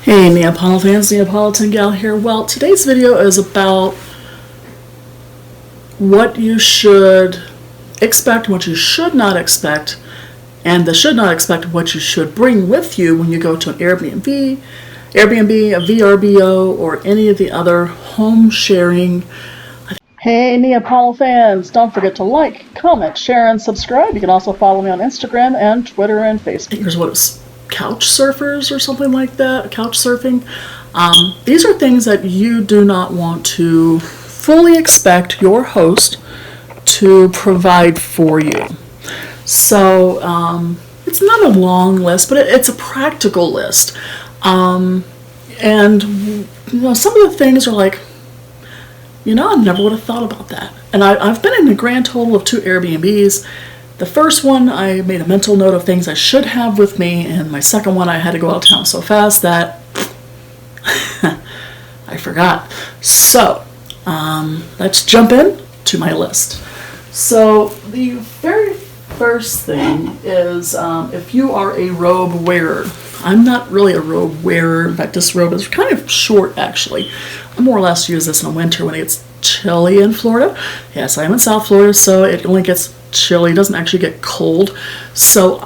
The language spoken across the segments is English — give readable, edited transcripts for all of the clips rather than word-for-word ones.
Hey Neapolitans, Neapolitangal here. Well, today's video is about what you should expect, what you should not expect, and the should not expect what you should bring with you when you go to an Airbnb, a VRBO, or any of the other home sharing. Hey Neapol fans, don't forget to like, comment, share, and subscribe. You can also follow me on Instagram and Twitter and Facebook. Here's what it's couch surfers or something like that, couch surfing. These are things that you do not want to fully expect your host to provide for you. So it's not a long list, but it's a practical list. And some of the things are like, I never would have thought about that. And I've been in a grand total of 2 Airbnbs. The first one, I made a mental note of things I should have with me, and my second one, I had to go out of town so fast that I forgot. So, let's jump in to my list. So, the very first thing is if you are a robe wearer. I'm not really a robe wearer. In fact, this robe is kind of short, actually. I more or less use this in the winter when it gets chilly in Florida. Yes, I am in South Florida, so it only gets chilly. It doesn't actually get cold. So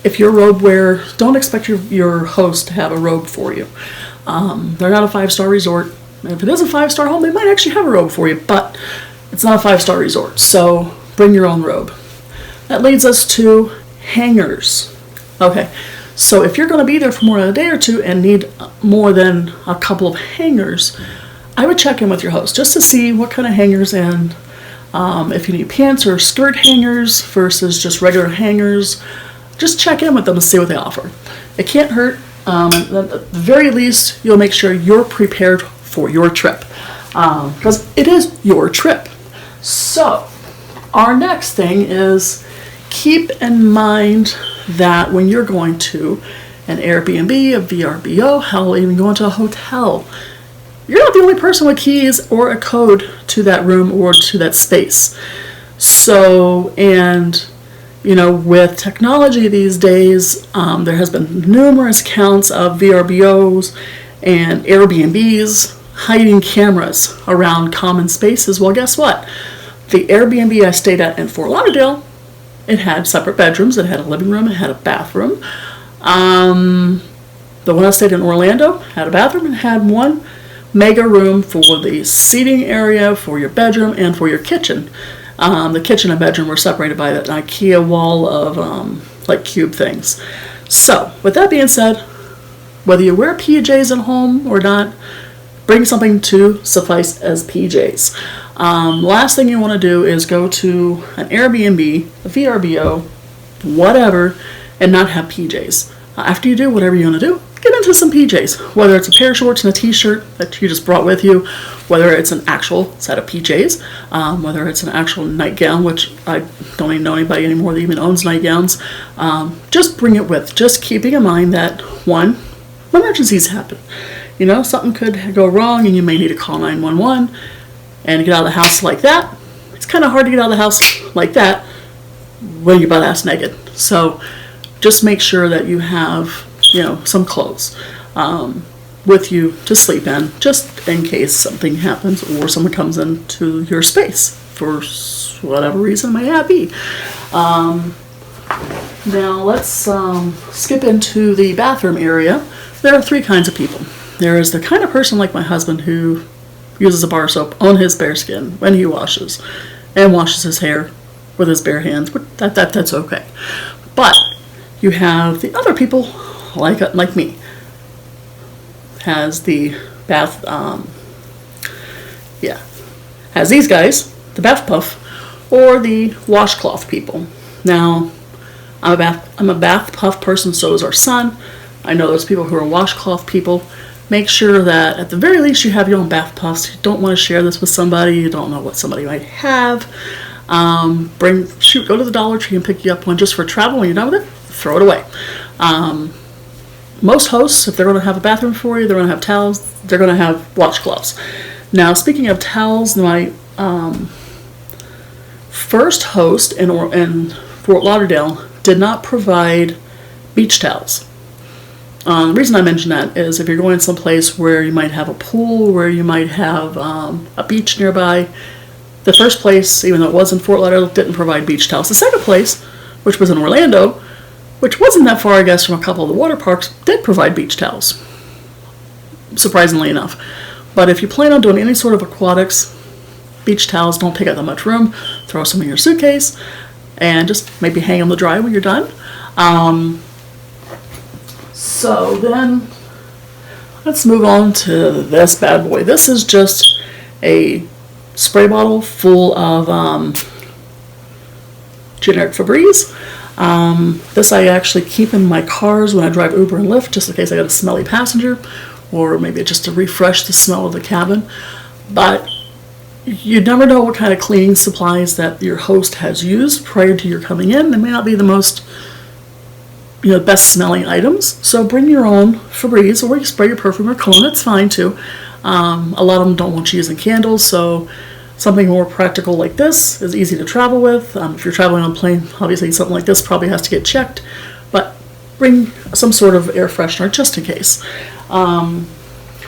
if you're a robe wearer, don't expect your host to have a robe for you. They're not a 5-star resort. If it is a 5-star home, they might actually have a robe for you, but it's not a 5-star resort. So bring your own robe. That leads us to hangers. Okay. So if you're going to be there for more than a day or two and need more than a couple of hangers, I would check in with your host just to see what kind of hangers and if you need pants or skirt hangers versus just regular hangers. Just check in with them and see what they offer. It can't hurt. At the very least, you'll make sure you're prepared for your trip because it is your trip. So our next thing is keep in mind that when you're going to an Airbnb, a VRBO, hell, even going to a hotel, you're not the only person with keys or a code to that room or to that space. So, and with technology these days, there has been numerous counts of VRBOs and Airbnbs hiding cameras around common spaces. Well, guess what? The Airbnb I stayed at in Fort Lauderdale, it had separate bedrooms. It had a living room. It had a bathroom. The one I stayed in Orlando had a bathroom and had one mega room for the seating area, for your bedroom, and for your kitchen. The kitchen and bedroom were separated by that IKEA wall of like cube things. So, with that being said, whether you wear PJs at home or not, bring something to suffice as PJs. Last thing you want to do is go to an Airbnb, a VRBO, whatever, and not have PJs. After you do whatever you want to do, get into some PJs. Whether it's a pair of shorts and a t-shirt that you just brought with you, whether it's an actual set of PJs, whether it's an actual nightgown, which I don't even know anybody anymore that even owns nightgowns, just bring it with. Just keeping in mind that, one, emergencies happen. Something could go wrong and you may need to call 911 and get out of the house like that. It's kind of hard to get out of the house like that when you're butt-ass naked. So just make sure that you have, some clothes with you to sleep in, just in case something happens or someone comes into your space for whatever reason it may be. Now let's skip into the bathroom area. There are 3 kinds of people. There is the kind of person like my husband who uses a bar soap on his bare skin when he washes and washes his hair with his bare hands. But that's okay. But you have the other people like me. Has the bath, has these guys, the bath puff, or the washcloth people. Now, I'm a bath puff person, so is our son. I know there's people who are washcloth people. Make sure that at the very least you have your own bath puffs. You don't want to share this with somebody. You don't know what somebody might have. Go to the Dollar Tree and pick you up one just for travel. When you're done with it, throw it away. Most hosts, if they're going to have a bathroom for you, they're going to have towels. They're going to have washcloths. Now, speaking of towels, my first host in Fort Lauderdale did not provide beach towels. The reason I mention that is if you're going someplace where you might have a pool, where you might have a beach nearby, the first place, even though it was in Fort Lauderdale, didn't provide beach towels. The second place, which was in Orlando, which wasn't that far, I guess, from a couple of the water parks, did provide beach towels, surprisingly enough. But if you plan on doing any sort of aquatics, beach towels don't take up that much room. Throw some in your suitcase and just maybe hang them to dry when you're done. So then let's move on to this bad boy. This is just a spray bottle full of generic Febreze. This I actually keep in my cars when I drive Uber and Lyft, just in case I got a smelly passenger, or maybe just to refresh the smell of the cabin. But you never know what kind of cleaning supplies that your host has used prior to your coming in. They may not be the most, best smelling items. So bring your own Febreze, or you spray your perfume or cologne. That's fine too. A lot of them don't want you using candles, so something more practical like this is easy to travel with. If you're traveling on a plane, obviously something like this probably has to get checked, but bring some sort of air freshener just in case.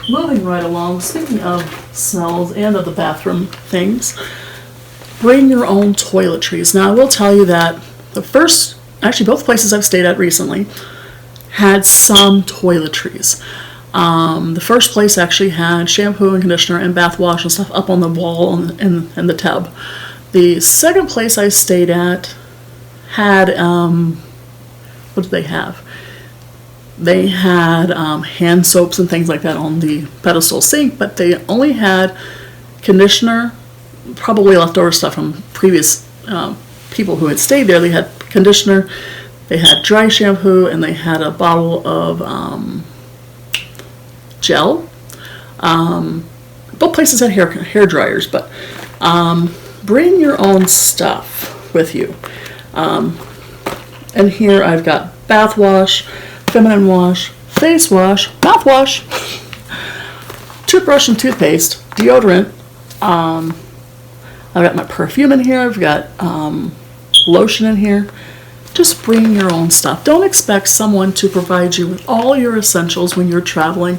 Moving right along, speaking of smells and of the bathroom things, bring your own toiletries. Now, I will tell you that both places I've stayed at recently had some toiletries. The first place actually had shampoo and conditioner and bath wash and stuff up on the wall in the tub. The second place I stayed at had, what did they have? They had hand soaps and things like that on the pedestal sink, but they only had conditioner, probably leftover stuff from previous people who had stayed there. They had conditioner, they had dry shampoo, and they had a bottle of gel. Both places had hair dryers, but bring your own stuff with you. And here I've got bath wash, feminine wash, face wash, mouthwash, toothbrush and toothpaste, deodorant. I've got my perfume in here. I've got lotion in here. Just bring your own stuff. Don't expect someone to provide you with all your essentials when you're traveling.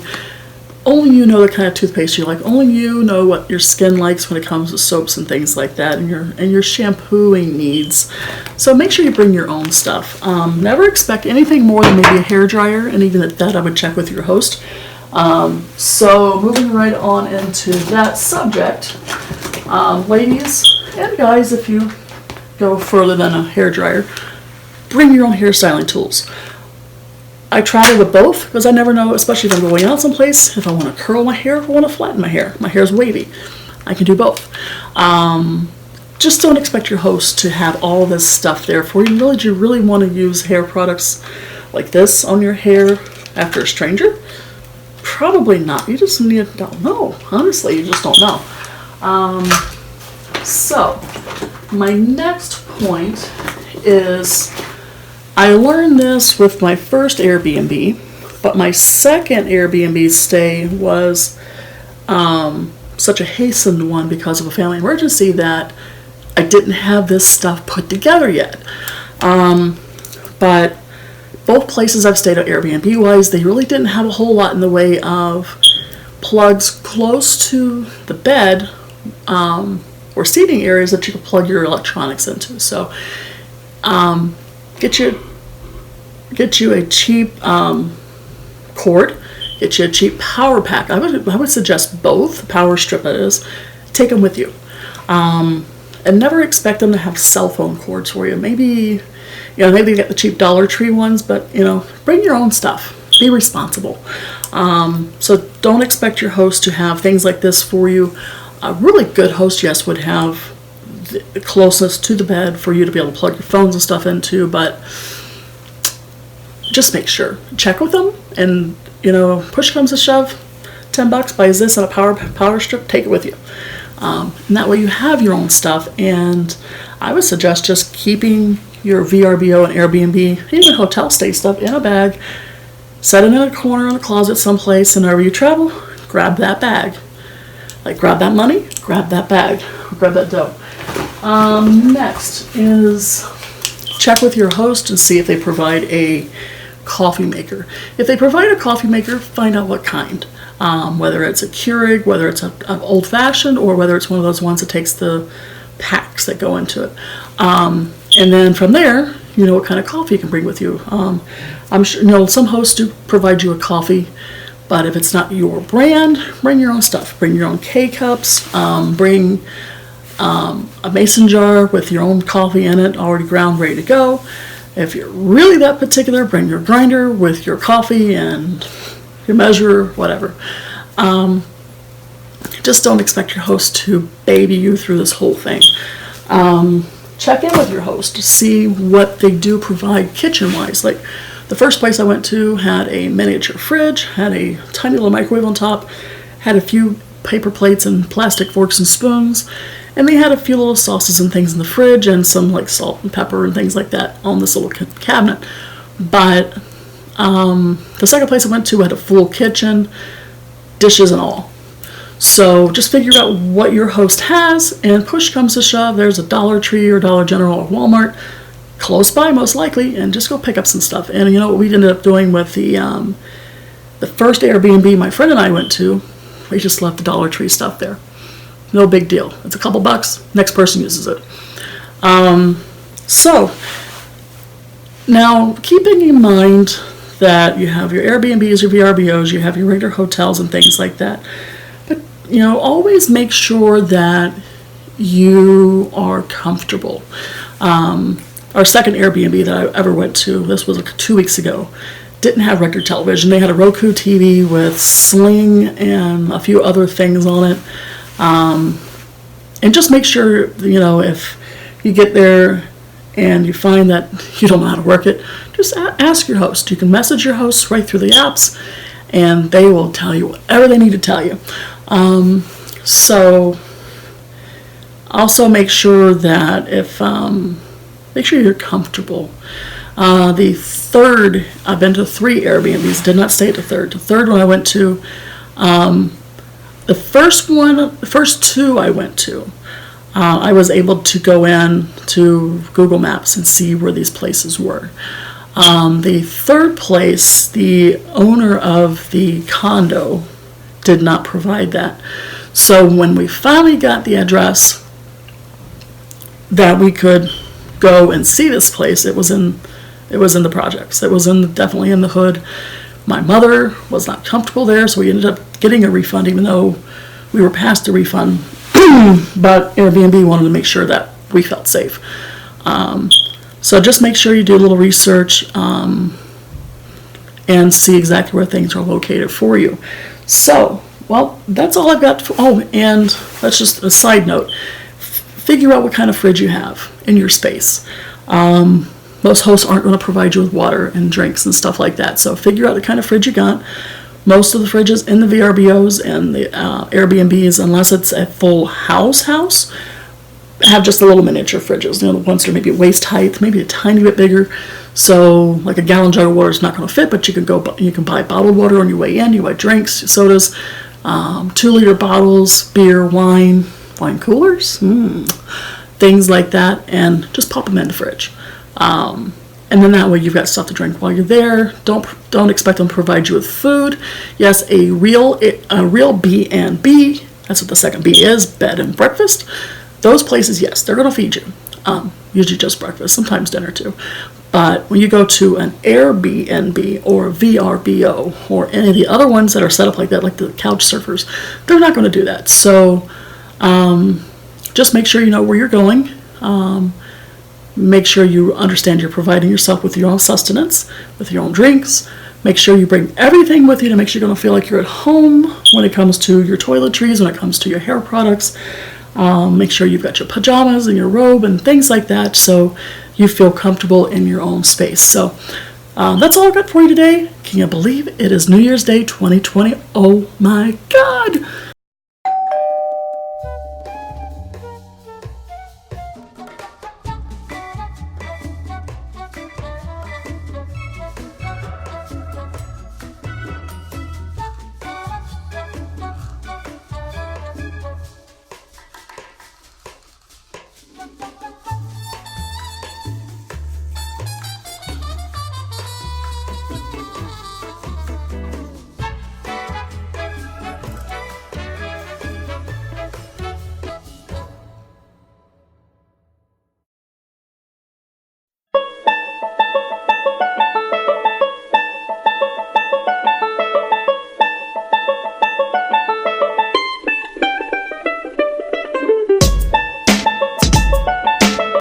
Only you know the kind of toothpaste you like. Only you know what your skin likes when it comes to soaps and things like that, and your shampooing needs. So make sure you bring your own stuff. Never expect anything more than maybe a hair dryer, and even at that I would check with your host. So moving right on into that subject, ladies and guys, if you go further than a hair dryer, bring your own hairstyling tools. I travel with both because I never know, especially if I'm going out someplace, if I want to curl my hair or I want to flatten my hair. My hair's wavy. I can do both. Just don't expect your host to have all this stuff there for you. Do you really want to use hair products like this on your hair after a stranger? Probably not. You just don't know. Honestly, you just don't know. So, my next point is, I learned this with my first Airbnb, but my second Airbnb stay was such a hastened one because of a family emergency that I didn't have this stuff put together yet. But both places I've stayed at Airbnb-wise, they really didn't have a whole lot in the way of plugs close to the bed or seating areas that you can plug your electronics into. So get you a cheap cord, get you a cheap power pack. I would suggest both, power strip that is. Take them with you. And never expect them to have cell phone cords for you. Maybe you get the cheap Dollar Tree ones, but bring your own stuff. Be responsible. So don't expect your host to have things like this for you. A really good host, yes, would have the closeness to the bed for you to be able to plug your phones and stuff into, but just make sure. Check with them, and push comes to shove, $10 buys this and a power strip, take it with you. And that way you have your own stuff. And I would suggest just keeping your VRBO and Airbnb, even hotel stay stuff, in a bag. Set it in a corner in a closet someplace, and whenever you travel, grab that bag. Like, grab that money, grab that bag, grab that dough. Next is check with your host and see if they provide a coffee maker. If they provide a coffee maker, find out what kind. Whether it's a Keurig, whether it's an old-fashioned, or whether it's one of those ones that takes the packs that go into it. And then from there, you know what kind of coffee you can bring with you. I'm sure, you know, some hosts do provide you a coffee, but if it's not your brand, bring your own stuff. Bring your own K-cups, bring a mason jar with your own coffee in it, already ground, ready to go. If you're really that particular, bring your grinder with your coffee and your measure, whatever. Just don't expect your host to baby you through this whole thing. Check in with your host to see what they do provide kitchen-wise. Like the first place I went to had a miniature fridge, had a tiny little microwave on top, had a few paper plates and plastic forks and spoons, and they had a few little sauces and things in the fridge and some like salt and pepper and things like that on this little cabinet. But the second place I went to had a full kitchen, dishes and all. So just figure out what your host has, and push comes to shove, there's a Dollar Tree or Dollar General or Walmart close by most likely, and just go pick up some stuff. And you know what we ended up doing with the first Airbnb my friend and I went to, we just left the Dollar Tree stuff there. No big deal. It's a couple bucks, next person uses it. So now keeping in mind that you have your Airbnbs, your VRBOs, you have your regular hotels and things like that. But, you know, always make sure that you are comfortable. Our second Airbnb that I ever went to, this was like 2 weeks ago, didn't have regular television. They had a Roku TV with Sling and a few other things on it. And just make sure, you know, if you get there and you find that you don't know how to work it, just ask your host. You can message your host right through the apps, and they will tell you whatever they need to tell you. So also make sure that make sure you're comfortable. The third, I've been to 3 Airbnbs, did not stay at the third. The third one I went to, the first 2 I went to, I was able to go in to Google Maps and see where these places were. The third place, the owner of the condo did not provide that. So when we finally got the address that we could go and see this place, it was in the projects. It was definitely in the hood. My mother was not comfortable there, so we ended up getting a refund, even though we were past the refund. But Airbnb wanted to make sure that we felt safe. So just make sure you do a little research and see exactly where things are located for you. So, well, that's all I've got. And that's just a side note. Figure out what kind of fridge you have in your space. Most hosts aren't going to provide you with water and drinks and stuff like that. So figure out the kind of fridge you got. Most of the fridges in the VRBOs and the Airbnbs, unless it's a full house, have just the little miniature fridges. You know, the ones that are maybe waist height, maybe a tiny bit bigger. So like a gallon jug of water is not going to fit, but you can buy bottled water on your way in. You buy drinks, sodas, 2-liter bottles, beer, wine coolers, things like that, and just pop them in the fridge. And then that way you've got stuff to drink while you're there. Don't expect them to provide you with food. Yes, a real B&B, that's what the second B is, bed and breakfast. Those places, yes, they're going to feed you. Usually just breakfast, sometimes dinner too. But when you go to an Airbnb or VRBO or any of the other ones that are set up like that, like the CouchSurfers, they're not going to do that. So just make sure you know where you're going. Make sure you understand you're providing yourself with your own sustenance, with your own drinks. Make sure you bring everything with you to make sure you're going to feel like you're at home when it comes to your toiletries, when it comes to your hair products. Make sure you've got your pajamas and your robe and things like that so you feel comfortable in your own space. So that's all I've got for you today. Can you believe it is New Year's Day 2020? Oh my God!